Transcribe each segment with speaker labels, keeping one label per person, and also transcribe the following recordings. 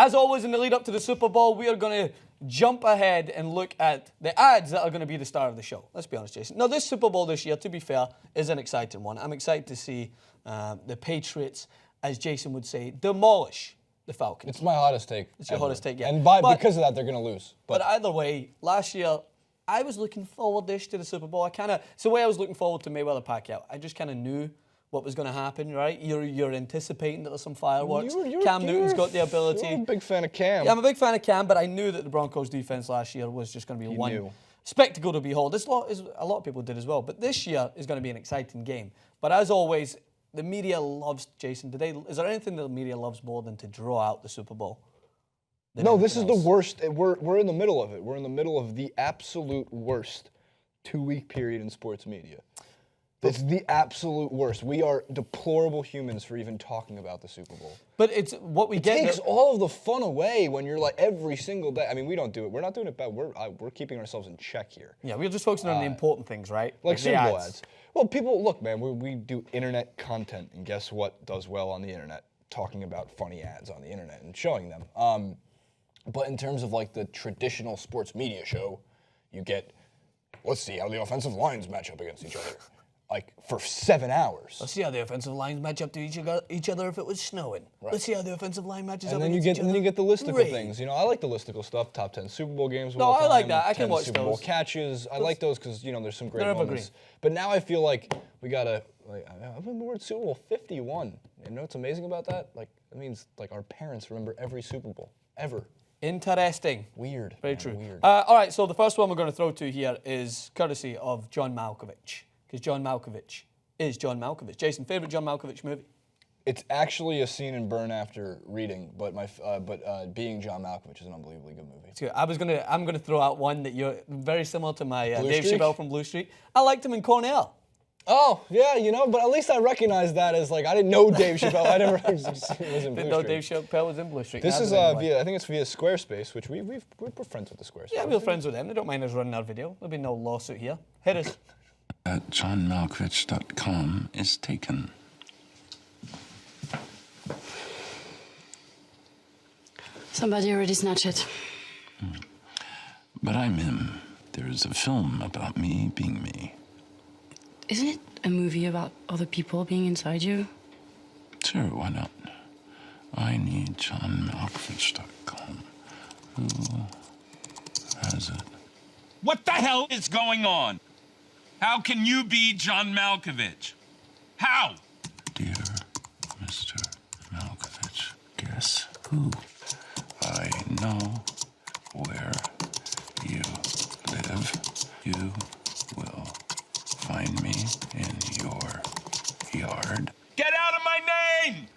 Speaker 1: As always, in the lead up to the Super Bowl, we are going to jump ahead and look at the ads that are going to be the star of the show. Let's be honest, Jason. Now, this Super Bowl this year, to be fair, is an exciting one. I'm excited to see the Patriots, as Jason would say, demolish the Falcons.
Speaker 2: It's my hottest take.
Speaker 1: It's your hottest take, yeah.
Speaker 2: And because of that, they're going to lose.
Speaker 1: But either way, last year, I was looking forward-ish to the Super Bowl. It's the way I was looking forward to Mayweather-Pacquiao. I just kind of knew what was going to happen, right? You're anticipating that there's some fireworks. Cam Newton's got the ability.
Speaker 2: You're a big fan of Cam.
Speaker 1: Yeah, I'm a big fan of Cam, but I knew that the Broncos defense last year was just going to be one spectacle to behold. A lot of people did as well. But this year is going to be an exciting game. But as always, the media loves, Jason, is there anything that the media loves more than to draw out the Super Bowl?
Speaker 2: No, this is the worst. We're in the middle of it. We're in the middle of the absolute worst 2-week period in sports media. It's the absolute worst. We are deplorable humans for even talking about the Super Bowl.
Speaker 1: But it's what we get.
Speaker 2: It takes all of the fun away when you're like every single day. I mean, we don't do it. We're not doing it bad. We're keeping ourselves in check here.
Speaker 1: Yeah, we're just focusing on the important things, right?
Speaker 2: Like Super Bowl ads. Well, people, look, man, we do internet content, and guess what does well on the internet? Talking about funny ads on the internet and showing them. But in terms of like the traditional sports media show, you get, let's see how the offensive lines match up against each other. Like, for 7 hours.
Speaker 1: Let's see how the offensive lines match up to each other if it was snowing. Right. Let's see how the offensive line matches up against each other.
Speaker 2: And then you get the listicle things. You know, I like the listicle stuff. Top 10 Super Bowl games.
Speaker 1: No, I like that. I can watch
Speaker 2: Super Bowl
Speaker 1: those.
Speaker 2: catches. I like those because, you know, there's some great moments. But now I feel like we gotta, we're at Super Bowl 51. You know what's amazing about that? Like, it means, like, our parents remember every Super Bowl. Ever.
Speaker 1: Interesting.
Speaker 2: Weird.
Speaker 1: Very true. Weird. All right, so the first one we're going to throw to here is courtesy of John Malkovich. Because John Malkovich is John Malkovich. Jason, favorite John Malkovich movie?
Speaker 2: It's actually a scene in Burn After Reading, but Being John Malkovich is an unbelievably good movie.
Speaker 1: It's good. I'm gonna throw out one that you're very similar to my Dave
Speaker 2: Streak?
Speaker 1: Chappelle from Blue Streak. I liked him in Cornell.
Speaker 2: Oh, yeah, you know, but at least I recognize that as, like, I didn't know Dave Chappelle. I never was in Blue Streak.
Speaker 1: Didn't know Dave Chappelle was in Blue Streak.
Speaker 2: This is I think it's via Squarespace, which we're friends with the Squarespace.
Speaker 1: Yeah, we're friends with them. They don't mind us running our video. There'll be no lawsuit here. Hit us.
Speaker 3: At johnmalkovich.com is taken.
Speaker 4: Somebody already snatched it.
Speaker 3: But I'm him. There is a film about me being me.
Speaker 4: Isn't it a movie about other people being inside you?
Speaker 3: Sure, why not? I need johnmalkovich.com. Who has it?
Speaker 5: What the hell is going on? How can you be John Malkovich? How?
Speaker 3: Dear Mr. Malkovich, guess who? I know where you live. You will find me in your yard.
Speaker 5: Get out of my name!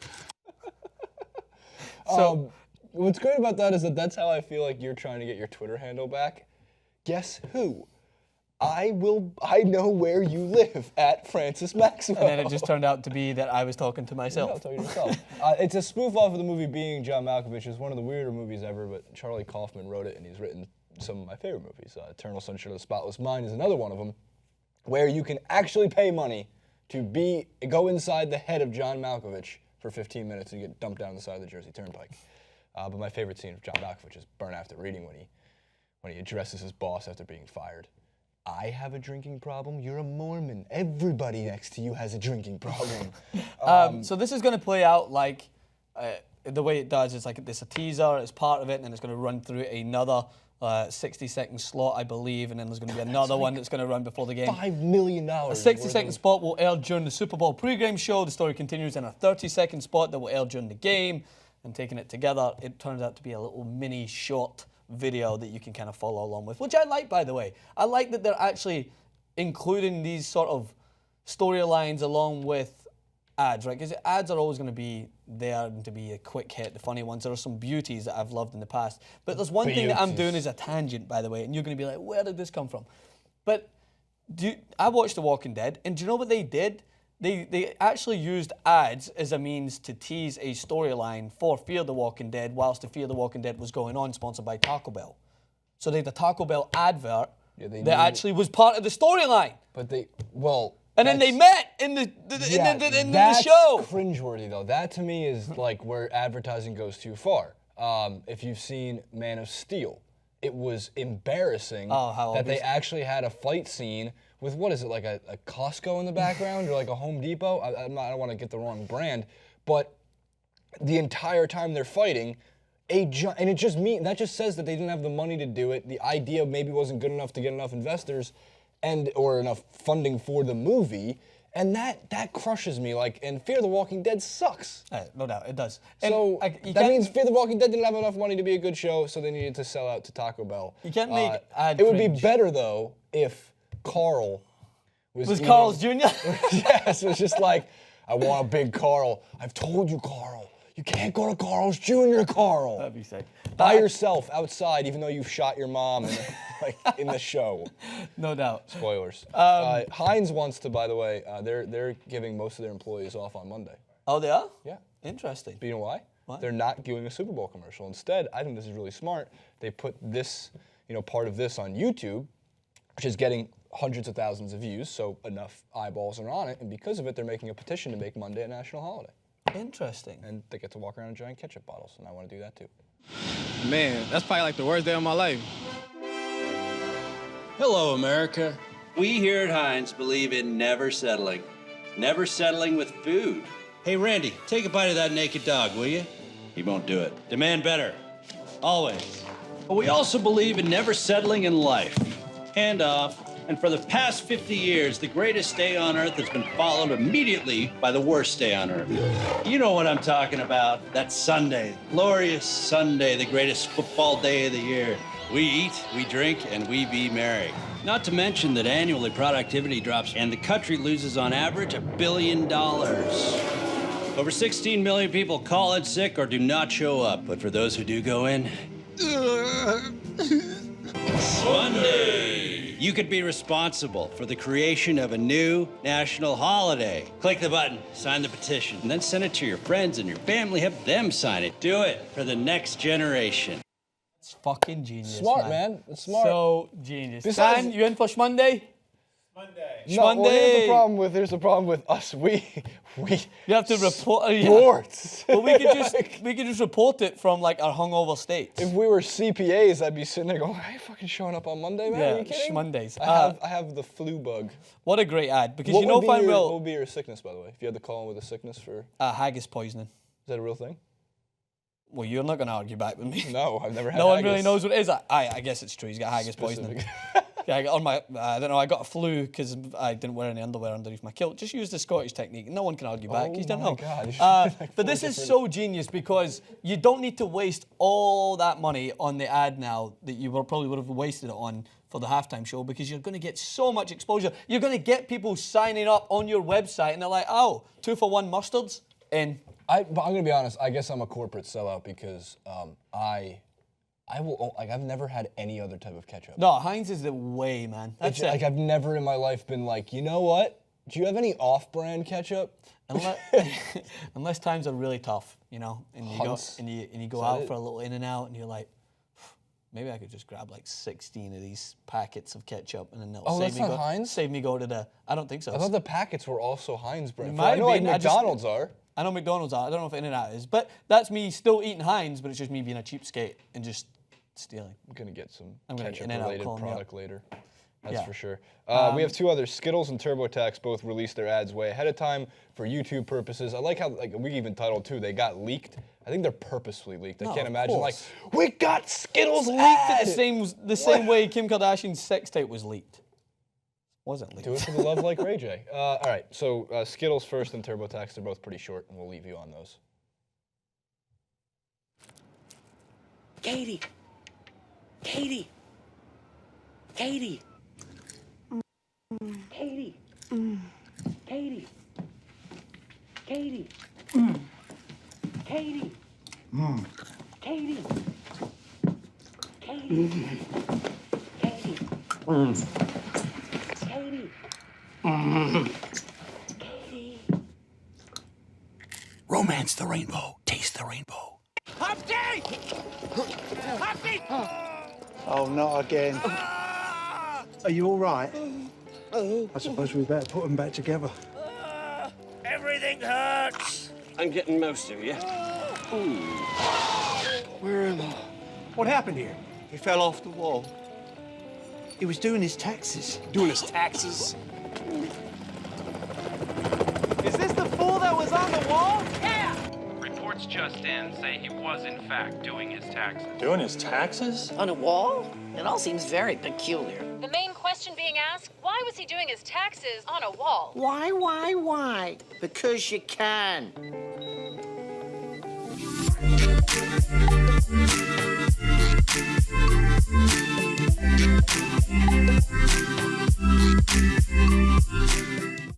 Speaker 2: So, what's great about that is that's how I feel like you're trying to get your Twitter handle back. Guess who? I know where you live, at Francis Maxwell.
Speaker 1: And then it just turned out to be that I was talking to myself.
Speaker 2: No, talking to yourself. It's a spoof off of the movie Being John Malkovich. It's one of the weirder movies ever, but Charlie Kaufman wrote it, and he's written some of my favorite movies. Eternal Sunshine of the Spotless Mind is another one of them, where you can actually pay money to go inside the head of John Malkovich for 15 minutes and get dumped down the side of the Jersey Turnpike. But my favorite scene of John Malkovich is Burn After Reading, when he addresses his boss after being fired. I have a drinking problem. You're a Mormon. Everybody next to you has a drinking problem.
Speaker 1: So this is going to play out like the way it does. It's like it's a teaser. It's part of it, and then it's going to run through another 60-second slot, I believe, and then there's going to be another one that's going to run before the game.
Speaker 2: $5 million.
Speaker 1: A 60-second spot will air during the Super Bowl pregame show. The story continues in a 30-second spot that will air during the game. And taking it together, it turns out to be a little mini short video that you can kind of follow along with, which I like, by the way. I like that they're actually including these sort of storylines along with ads, right? Because ads are always going to be there to be a quick hit, the funny ones. There are some beauties that I've loved in the past. But there's one thing that I'm doing is a tangent, by the way, and you're going to be like, where did this come from? But I watched The Walking Dead, and do you know what they did? They actually used ads as a means to tease a storyline for Fear the Walking Dead whilst the Fear the Walking Dead was going on, sponsored by Taco Bell. So they had a Taco Bell advert that actually was part of the storyline.
Speaker 2: But
Speaker 1: and then they met in the show.
Speaker 2: That's cringeworthy, though. That, to me, is like where advertising goes too far. if you've seen Man of Steel, it was embarrassing
Speaker 1: how
Speaker 2: that they actually had a fight scene with, what is it, like a Costco in the background or like a Home Depot? I don't want to get the wrong brand, but the entire time they're fighting, and that just says that they didn't have the money to do it. The idea maybe wasn't good enough to get enough investors or enough funding for the movie. And that crushes me. And Fear the Walking Dead sucks.
Speaker 1: No doubt, it does.
Speaker 2: So that means Fear the Walking Dead didn't have enough money to be a good show, so they needed to sell out to Taco Bell.
Speaker 1: You can't make ad
Speaker 2: It would be
Speaker 1: cringe.
Speaker 2: better, though, if Carl was
Speaker 1: Carl's Jr.?
Speaker 2: Yes, it was just like, I want a big Carl. I've told you, Carl. You can't go to Carl's Jr., Carl.
Speaker 1: That'd be sick.
Speaker 2: By yourself, outside, even though you've shot your mom in the show.
Speaker 1: No doubt.
Speaker 2: Spoilers. Heinz wants to, by the way, they're giving most of their employees off on Monday.
Speaker 1: Oh, they are?
Speaker 2: Yeah.
Speaker 1: Interesting.
Speaker 2: But you know why?
Speaker 1: Why?
Speaker 2: They're not doing a Super Bowl commercial. Instead, I think this is really smart. They put this, part of this on YouTube, which is getting hundreds of thousands of views, so enough eyeballs are on it, and because of it, they're making a petition to make Monday a national holiday.
Speaker 1: Interesting.
Speaker 2: And they get to walk around in giant ketchup bottles, and I want to do that too.
Speaker 6: Man, that's probably like the worst day of my life.
Speaker 7: Hello, America. We here at Heinz believe in never settling. Never settling with food. Hey, Randy, take a bite of that naked dog, will you? He won't do it. Demand better. Always. But we also believe in never settling in life. Hand off. And for the past 50 years, the greatest day on earth has been followed immediately by the worst day on earth. You know what I'm talking about. That Sunday, glorious Sunday, the greatest football day of the year. We eat, we drink, and we be merry. Not to mention that annually productivity drops and the country loses on average $1 billion. Over 16 million people call in sick or do not show up. But for those who do go in, Sunday. You could be responsible for the creation of a new national holiday. Click the button, sign the petition, and then send it to your friends and your family. Have them sign it. Do it for the next generation.
Speaker 1: It's fucking genius.
Speaker 2: Smart, man. It's smart.
Speaker 1: So genius.
Speaker 2: Besides-
Speaker 1: Dan, you in for Schmonday?
Speaker 2: No, well, here's the problem with us. We
Speaker 1: You have to report.
Speaker 2: sports.
Speaker 1: Well, we could just report it from our hungover states.
Speaker 2: If we were CPAs, I'd be sitting there going, "Are you fucking showing up on Monday, man? Are you kidding?"
Speaker 1: Schmondays.
Speaker 2: I have the flu bug.
Speaker 1: What a great ad, because
Speaker 2: What
Speaker 1: What
Speaker 2: would be your sickness, by the way? If you had to call in with a sickness is
Speaker 1: haggis poisoning.
Speaker 2: that a real thing?
Speaker 1: Well, you're not going to argue back with me.
Speaker 2: No, I've never had.
Speaker 1: No one
Speaker 2: haggis.
Speaker 1: really knows what it is. I guess it's true. He's got haggis poisoning. Yeah, I don't know. I got a flu because I didn't wear any underwear underneath my kilt. Just use the Scottish technique. No one can argue back.
Speaker 2: Oh
Speaker 1: You don't
Speaker 2: my
Speaker 1: know.
Speaker 2: God, you should
Speaker 1: But this is so genius because you don't need to waste all that money on the ad now that you probably would have wasted it on for the halftime show, because you're going to get so much exposure. You're going to get people signing up on your website and they're like, oh, 2-for-1 mustards in.
Speaker 2: But I'm gonna be honest. I guess I'm a corporate sellout because I've never had any other type of ketchup.
Speaker 1: No, Heinz is the way, man. That's it.
Speaker 2: I've never in my life been like, you know what? Do you have any off-brand ketchup?
Speaker 1: Unless times are really tough, and
Speaker 2: Hunts.
Speaker 1: you go out for a little in and out, and you're like, maybe I could just grab 16 of these packets of ketchup, and then that'll save me go to the. I don't think so.
Speaker 2: I thought the packets were also Heinz brand.
Speaker 1: Might
Speaker 2: I know
Speaker 1: have been.
Speaker 2: McDonald's are.
Speaker 1: I know McDonald's are. I don't know if In-N-Out is, but that's me still eating Heinz, but it's just me being a cheapskate and just stealing.
Speaker 2: I'm gonna get some
Speaker 1: gonna get
Speaker 2: ketchup-related
Speaker 1: In-N-Out
Speaker 2: product later. That's
Speaker 1: Yeah.
Speaker 2: for sure. We have two others. Skittles and TurboTax both released their ads way ahead of time for YouTube purposes. I like how we even titled too. They got leaked. I think they're purposefully leaked. I
Speaker 1: No,
Speaker 2: can't
Speaker 1: of
Speaker 2: imagine
Speaker 1: course.
Speaker 2: we got Skittles
Speaker 1: Leaked
Speaker 2: ad.
Speaker 1: at the same way Kim Kardashian's sex tape was leaked. Wasn't leaked.
Speaker 2: Do it for the love like Ray J. All right, so Skittles first and TurboTax, they're both pretty short, and we'll leave you on those.
Speaker 8: Katie. Katie. Katie. Katie. Katie. Katie. Katie. Katie. Katie. Katie. Katie. Katie.
Speaker 9: Romance the rainbow. Taste the rainbow.
Speaker 8: Hopsy! Hopsy!
Speaker 9: Oh, not again. Are you all right? I suppose we better put them back together.
Speaker 8: Everything hurts.
Speaker 7: I'm getting most of you.
Speaker 9: Where am I?
Speaker 10: What happened here?
Speaker 9: He fell off the wall. He was doing his taxes.
Speaker 10: Doing his taxes? Is this the fool that was on the wall?
Speaker 8: Yeah!
Speaker 11: Reports just in say he was, in fact, doing his taxes.
Speaker 10: Doing his taxes?
Speaker 12: On a wall? It all seems very peculiar.
Speaker 13: The main question being asked, why was he doing his taxes on a wall?
Speaker 12: Why? Because you can.